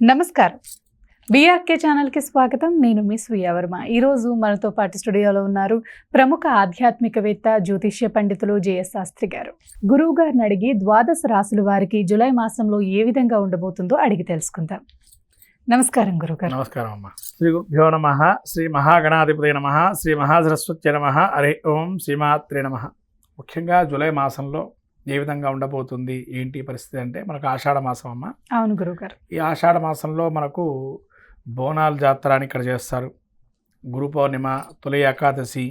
నమస్కారం. బీఆర్కే ఛానల్కి స్వాగతం. నేను మీ స్వీయ వర్మ. ఈరోజు మనతో పాటు స్టూడియోలో ఉన్నారు ప్రముఖ ఆధ్యాత్మికవేత్త జ్యోతిష్య పండితులు జేఎస్ శాస్త్రి గారు. గురువు గారిని అడిగి ద్వాదశ రాశుల వారికి జూలై మాసంలో ఏ విధంగా ఉండబోతుందో అడిగి తెలుసుకుందాం. నమస్కారం గురుగారు. నమస్కారం అమ్మ. శ్రీ గురుభ్యో నమః. శ్రీ మహాగణాధిపతయ నమః. శ్రీ మహాసరస్వత్యై నమః. హరి ఓం శ్రీమాత్రే నమః. ముఖ్యంగా జూలై మాసంలో ఏ విధంగా ఉండబోతుంది ఏంటి పరిస్థితి అంటే మనకు ఆషాఢ మాసం అమ్మ. అవును గురుగారు. ఈ ఆషాఢ మాసంలో మనకు బోనాల జాతర అని ఇక్కడ చేస్తారు. గురు పౌర్ణిమ, తొలి ఏకాదశి,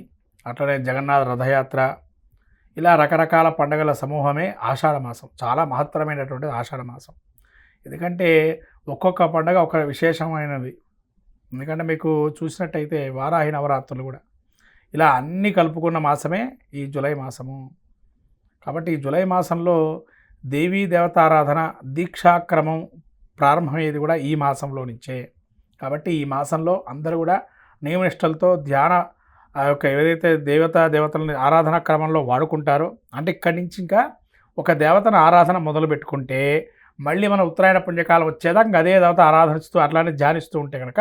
అట్లనే జగన్నాథ రథయాత్ర, ఇలా రకరకాల పండుగల సమూహమే ఆషాఢ మాసం. చాలా మహత్తరమైనటువంటిది ఆషాఢ మాసం. ఎందుకంటే ఒక్కొక్క పండుగ ఒక విశేషమైనది. ఎందుకంటే మీకు చూసినట్టయితే వారాహి నవరాత్రులు కూడా ఇలా అన్నీ కలుపుకున్న మాసమే ఈ జూలై మాసము. కాబట్టి ఈ జూలై మాసంలో దేవీ దేవతారాధన దీక్షాక్రమం ప్రారంభమయ్యేది కూడా ఈ మాసంలో నుంచే. కాబట్టి ఈ మాసంలో అందరూ కూడా నియమనిష్టలతో ధ్యాన ఆ యొక్క ఏదైతే దేవతలని ఆరాధనా క్రమంలో వాడుకుంటారో, అంటే ఇక్కడి నుంచి ఇంకా ఒక దేవతను ఆరాధన మొదలు పెట్టుకుంటే మళ్ళీ మన ఉత్తరాయణ పుణ్యకాలం వచ్చేదాకా అదే దేవత ఆరాధనిస్తూ అట్లానే ధ్యానిస్తూ ఉంటే కనుక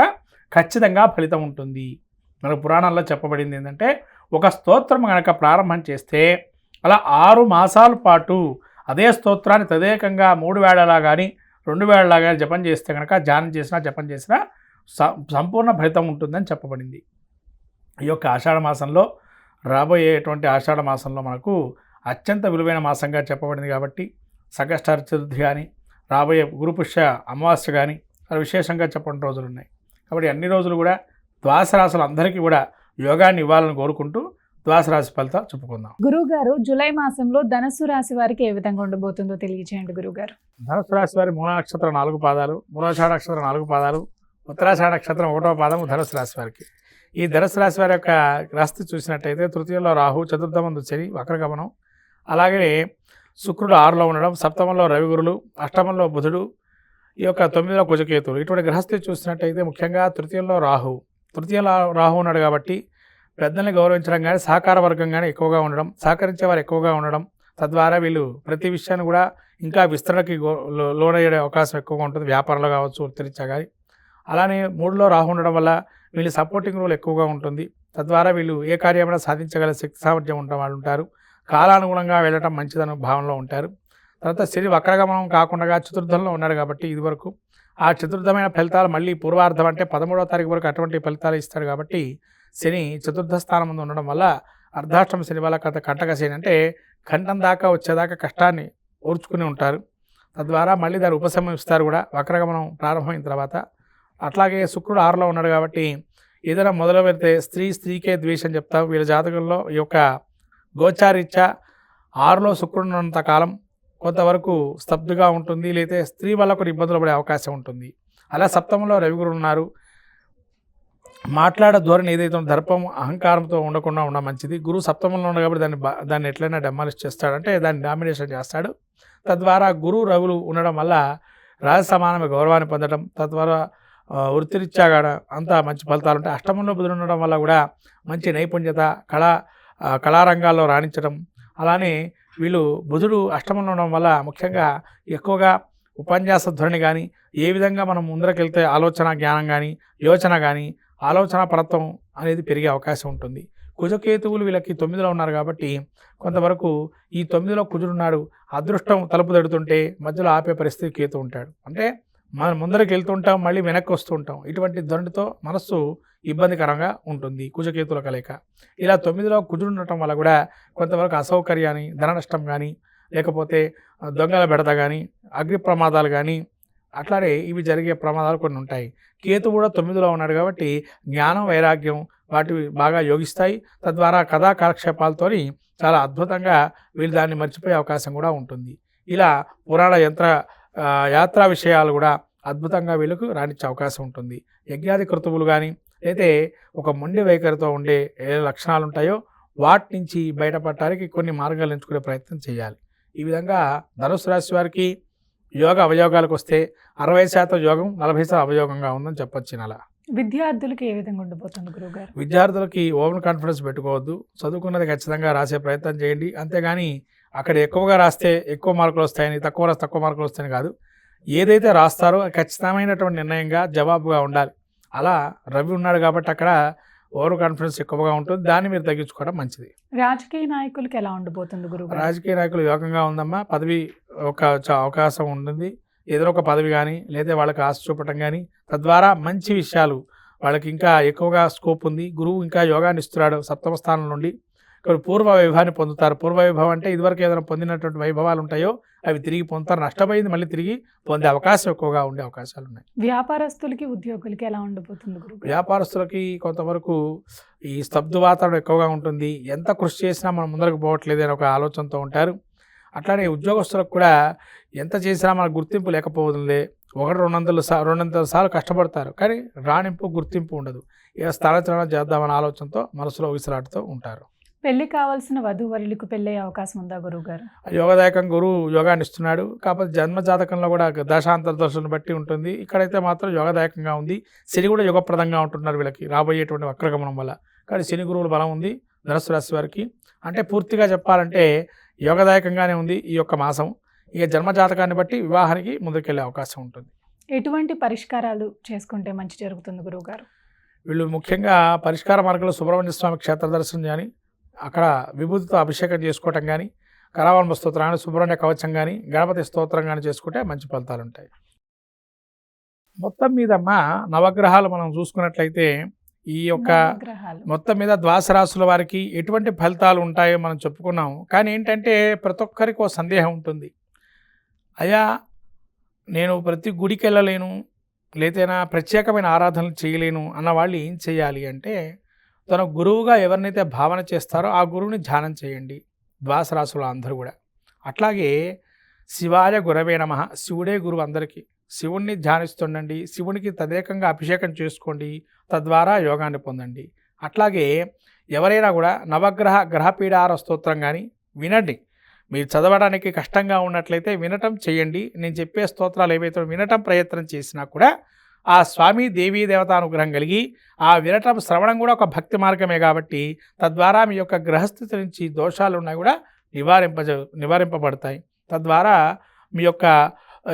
ఖచ్చితంగా ఫలితం ఉంటుంది. మనకు పురాణాల్లో చెప్పబడింది ఏంటంటే, ఒక స్తోత్రం కనుక ప్రారంభం చేస్తే అలా 6 మాసాల పాటు అదే స్తోత్రాన్ని తదేకంగా 3 వేళలా కానీ 2 వేళలా కానీ జపం చేస్తే కనుక ధ్యానం చేసినా జపం చేసినా సంపూర్ణ ఫలితం ఉంటుందని చెప్పబడింది. ఈ యొక్క ఆషాఢ మాసంలో రాబోయేటువంటి ఆషాఢ మాసంలో మనకు అత్యంత విలువైన మాసంగా చెప్పబడింది. కాబట్టి సంకష్టార చతుర్థి కానీ రాబోయే గురుపుష్య అమావాస్య కానీ అలా విశేషంగా చెప్పని రోజులు ఉన్నాయి. కాబట్టి అన్ని రోజులు కూడా ద్వాదశ రాశులు అందరికీ కూడా యోగాన్ని ఇవ్వాలని కోరుకుంటూ ద్వాదశ రాశి ఫలితాలు చెప్పుకుందాం. గురువు గారు, జూలై మాసంలో ధనస్సు రాశి వారికి ఏ విధంగా ఉండబోతుందో తెలియజేయండి గురువు గారు. ధనుసు రాశి వారి మూల నక్షత్రం 4 పాదాలు, మూలాషాఢ నక్షత్రం 4 పాదాలు, ఉత్తరాషాఢ నక్షత్రం 1వ పాదము ధనుసు రాశి వారికి. ఈ ధనుసు రాశి వారి యొక్క గ్రస్థి చూసినట్టయితే తృతీయంలో రాహు, చతుర్థమందు శని వక్రగమనం, అలాగే శుక్రుడు 6లో ఉండడం, సప్తమంలో రవిగురులు, అష్టమంలో బుధుడు, ఈ యొక్క 9లో కుజకేతులు. ఇటువంటి గ్రహస్థితి చూసినట్టయితే ముఖ్యంగా తృతీయంలో రాహు ఉన్నాడు. కాబట్టి పెద్దల్ని గౌరవించడం కానీ సహకార వర్గం కానీ ఎక్కువగా ఉండడం, సహకరించే వారు ఎక్కువగా ఉండడం, తద్వారా వీళ్ళు ప్రతి విషయాన్ని కూడా ఇంకా విస్తరణకి లోనయ్యే అవకాశం ఎక్కువగా ఉంటుంది. వ్యాపారంలో కావచ్చు, వృత్తిరీత్యా కానీ. అలానే 3లో రాహు ఉండడం వల్ల వీళ్ళు సపోర్టింగ్ రోల్ ఎక్కువగా ఉంటుంది. తద్వారా వీళ్ళు ఏ కార్యమైనా సాధించగల శక్తి సామర్థ్యం ఉన్న వాళ్ళు ఉంటారు. కాలానుగుణంగా వెళ్ళటం మంచిదన్న భావనలో ఉంటారు. తర్వాత శని వక్రగమనం కాకుండా చతుర్థంలో ఉన్నాడు. కాబట్టి ఇదివరకు ఆ చతుర్థమైన ఫలితాలు మళ్ళీ పూర్వార్ధం అంటే 13వ తారీఖు వరకు అటువంటి ఫలితాలు ఇస్తాడు. కాబట్టి శని చతుర్థ స్థానం ముందు ఉండడం వల్ల అర్ధాష్టమ శని వల్ల కంటక శని అంటే కంఠం దాకా వచ్చేదాకా కష్టాన్ని ఓర్చుకుని ఉంటారు. తద్వారా మళ్ళీ దాన్ని ఉపశమిస్తారు కూడా వక్రగమనం ప్రారంభమైన తర్వాత. అట్లాగే శుక్రుడు 6లో ఉన్నాడు. కాబట్టి ఏదైనా మొదలు పెడితే స్త్రీకే ద్వేషం చెప్తాం. వీళ్ళ జాతకంలో ఈ యొక్క గోచారీత్యా 6లో శుక్రుడు ఉన్నంత కాలం కొంతవరకు స్తబ్దుగా ఉంటుంది, లేకపోతే స్త్రీ వల్ల కొన్ని ఇబ్బందులు పడే అవకాశం ఉంటుంది. అలా సప్తమంలో రవిగురు ఉన్నారు. మాట్లాడే ధోరణి ఏదైతే దర్పం అహంకారంతో ఉండకుండా ఉన్న మంచిది. గురువు సప్తమంలో ఉన్నాడు కాబట్టి దాన్ని ఎట్లయినా డెమాలిష్ చేస్తాడంటే దాన్ని డామినేషన్ చేస్తాడు. తద్వారా గురువు రవులు ఉండడం వల్ల రాజ సమానమైన గౌరవాన్ని పొందడం, తద్వారా వృత్తిరీత్యా అంతా మంచి ఫలితాలు ఉంటాయి. అష్టమంలో బుధుడు ఉండడం వల్ల కూడా మంచి నైపుణ్యత, కళారంగాల్లో రాణించడం. అలానే వీళ్ళు బుధుడు అష్టమంలో ఉండడం వల్ల ముఖ్యంగా ఎక్కువగా ఉపన్యాస ధోరణి కానీ, ఏ విధంగా మనం ముందరకెళ్తే ఆలోచన జ్ఞానం కానీ, యోచన కానీ, ఆలోచన పరత్వం అనేది పెరిగే అవకాశం ఉంటుంది. కుజకేతువులు వీళ్ళకి 9లో ఉన్నారు. కాబట్టి కొంతవరకు ఈ 9లో కుజుడున్నాడు. అదృష్టం తలుపు తడుతుంటే మధ్యలో ఆపే పరిస్థితి కేతు ఉంటాడు. అంటే మనం ముందరికి వెళ్తుంటాం, మళ్ళీ వెనక్కి వస్తూ ఉంటాం. ఇటువంటి ధోరణితో మనస్సు ఇబ్బందికరంగా ఉంటుంది కుజకేతుల కలయిక. ఇలా 9లో కుజుడు ఉండటం వల్ల కూడా కొంతవరకు అసౌకర్యాన్ని, ధన నష్టం కానీ, లేకపోతే దొంగల బెడత కానీ, అగ్ని ప్రమాదాలు కానీ, అట్లానే ఇవి జరిగే ప్రమాదాలు కొన్ని ఉంటాయి. కేతు కూడా 9లో ఉన్నాడు. కాబట్టి జ్ఞానం, వైరాగ్యం వాటి బాగా యోగిస్తాయి. తద్వారా కథా కాలక్షేపాలతో చాలా అద్భుతంగా వీళ్ళు దాన్ని మర్చిపోయే అవకాశం కూడా ఉంటుంది. ఇలా పురాణ యాత్రా విషయాలు కూడా అద్భుతంగా వీళ్ళకు రాణించే అవకాశం ఉంటుంది. యజ్ఞాది కృతువులు కానీ, అయితే ఒక మొండి వైఖరితో ఉండే ఏ లక్షణాలు ఉంటాయో వాటి నుంచి బయటపడటానికి కొన్ని మార్గాలు ఎంచుకునే ప్రయత్నం చేయాలి. ఈ విధంగా ధనుసు రాశి వారికి యోగ అవయోగాలకు వస్తే 60% యోగం, 40% అవయోగంగా ఉందని చెప్పొచ్చు. అలా విద్యార్థులకి ఏ విధంగా ఉండబోతుంది గురువుగారు? విద్యార్థులకి ఓవర్ కాన్ఫిడెన్స్ పెట్టుకోవద్దు. చదువుకున్నది ఖచ్చితంగా రాసే ప్రయత్నం చేయండి. అంతేగాని అక్కడ ఎక్కువగా రాస్తే ఎక్కువ మార్కులు వస్తాయని, తక్కువ రాస్తే తక్కువ మార్కులు వస్తాయని కాదు. ఏదైతే రాస్తారో అది ఖచ్చితమైనటువంటి నిర్ణయంగా జవాబుగా ఉండాలి. అలా రవి ఉన్నాడు కాబట్టి అక్కడ ఓవర్ కాన్ఫిడెన్స్ ఎక్కువగా ఉంటుంది. దాన్ని మీరు తగ్గించుకోవడం మంచిది. రాజకీయ నాయకులకి ఎలా ఉండబోతుంది గురుగారు? రాజకీయ నాయకులు యోగంగా ఉందమ్మా. పదవి ఒక అవకాశం ఉంటుంది. ఏదో ఒక పదవి కానీ లేదా వాళ్ళకి ఆశ చూపటం కానీ, తద్వారా మంచి విషయాలు వాళ్ళకి ఇంకా ఎక్కువగా స్కోప్ ఉంది. గురువు ఇంకా యోగాన్ని ఇస్తున్నాడు సప్తమ స్థానం నుండి. ఇక్కడ పూర్వ వైభవాన్ని పొందుతారు. పూర్వ వైభవం అంటే ఇదివరకు ఏదైనా పొందినటువంటి వైభవాలు ఉంటాయో అవి తిరిగి పొందుతారు. నష్టపోయింది మళ్ళీ తిరిగి పొందే అవకాశం ఎక్కువగా ఉండే అవకాశాలు ఉన్నాయి. వ్యాపారస్తులకి ఉద్యోగులకి ఎలా ఉండబోతుంది గురుగారు? వ్యాపారస్తులకి కొంతవరకు ఈ స్తబ్దు వాతావరణం ఎక్కువగా ఉంటుంది. ఎంత కృషి చేసినా మనం ముందరకు పోవట్లేదు అని ఒక ఆలోచనతో ఉంటారు. అట్లానే ఉద్యోగస్తులకు కూడా ఎంత చేసినా మనకు గుర్తింపు లేకపోతుందే, 200 సార్లు కష్టపడతారు కానీ రాణింపు గుర్తింపు ఉండదు. ఇక స్థానచలనం చేద్దామన్న ఆలోచనతో మనసులో విసిరాటుతో ఉంటారు. పెళ్లి కావాల్సిన వధూవరులకు పెళ్ళే అవకాశం ఉందా గురుగారు? యోగదాయకం గురువు యోగాన్ని ఇస్తున్నాడు. కాకపోతే జన్మ జాతకంలో కూడా దశాంతర దశలను బట్టి ఉంటుంది. ఇక్కడైతే మాత్రం యోగదాయకంగా ఉంది. శని కూడా యుగప్రదంగా ఉంటున్నారు వీళ్ళకి రాబోయేటువంటి వక్రగమనం వల్ల. కానీ శని గురువుల బలం ఉంది ధనుసు రాశి వారికి. అంటే పూర్తిగా చెప్పాలంటే యోగదాయకంగానే ఉంది ఈ యొక్క మాసం. ఇక జన్మ జాతకాన్ని బట్టి వివాహానికి ముందుకెళ్ళే అవకాశం ఉంటుంది. ఎటువంటి పరిష్కారాలు చేసుకుంటే మంచి జరుగుతుంది గురువుగారు? వీళ్ళు ముఖ్యంగా పరిష్కార మార్గంలో సుబ్రహ్మణ్య స్వామి క్షేత్ర దర్శనం కానీ, అక్కడ విభూతితో అభిషేకం చేసుకోవటం కానీ, కరావలంబ స్తోత్రం కానీ, సుబ్రహ్మణ్య కవచం కానీ, గణపతి స్తోత్రం కానీ చేసుకుంటే మంచి ఫలితాలు ఉంటాయి. మొత్తం మీదమ్మా నవగ్రహాలు మనం చూసుకున్నట్లయితే ఈ యొక్క గ్రహాలు మొత్తం మీద ద్వాదశ రాశుల వారికి ఎటువంటి ఫలితాలు ఉంటాయో మనం చెప్పుకున్నాం. కానీ ఏంటంటే ప్రతి ఒక్కరికి ఒక సందేహం ఉంటుంది. అయ్యా నేను ప్రతి గుడికి వెళ్ళలేను, లేదైనా ప్రత్యేకమైన ఆరాధనలు చేయలేను అన్న వాళ్ళు ఏం చేయాలి అంటే, తన గురువుగా ఎవరినైతే భావన చేస్తారో ఆ గురువుని ధ్యానం చేయండి. ద్వాదశ రాశులు అందరూ కూడా. అట్లాగే శివాయ గురవే నమః, శివుడే గురువు అందరికీ. శివుణ్ణి ధ్యానిస్తుండండి. శివునికి తదేకంగా అభిషేకం చేసుకోండి. తద్వారా యోగాన్ని పొందండి. అట్లాగే ఎవరైనా కూడా నవగ్రహ గ్రహపీడార స్తోత్రం కానీ వినండి. మీరు చదవడానికి కష్టంగా ఉన్నట్లయితే వినటం చేయండి. నేను చెప్పే స్తోత్రాలు ఏవైతే వినటం ప్రయత్నం చేసినా కూడా ఆ స్వామి దేవీ దేవతానుగ్రహం కలిగి ఆ వినటం శ్రవణం కూడా ఒక భక్తి మార్గమే కాబట్టి తద్వారా మీ యొక్క గ్రహస్థితి నుంచి దోషాలు ఉన్నాయి కూడా నివారింపబడతాయి. తద్వారా మీ యొక్క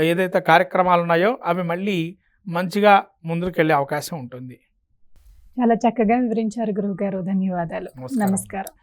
ఏదైతే కార్యక్రమాలు ఉన్నాయో అవి మళ్ళీ మంచిగా ముందుకెళ్ళే అవకాశం ఉంటుంది. చాలా చక్కగా వివరించారు గురువుగారు. ధన్యవాదాలు. నమస్కారం.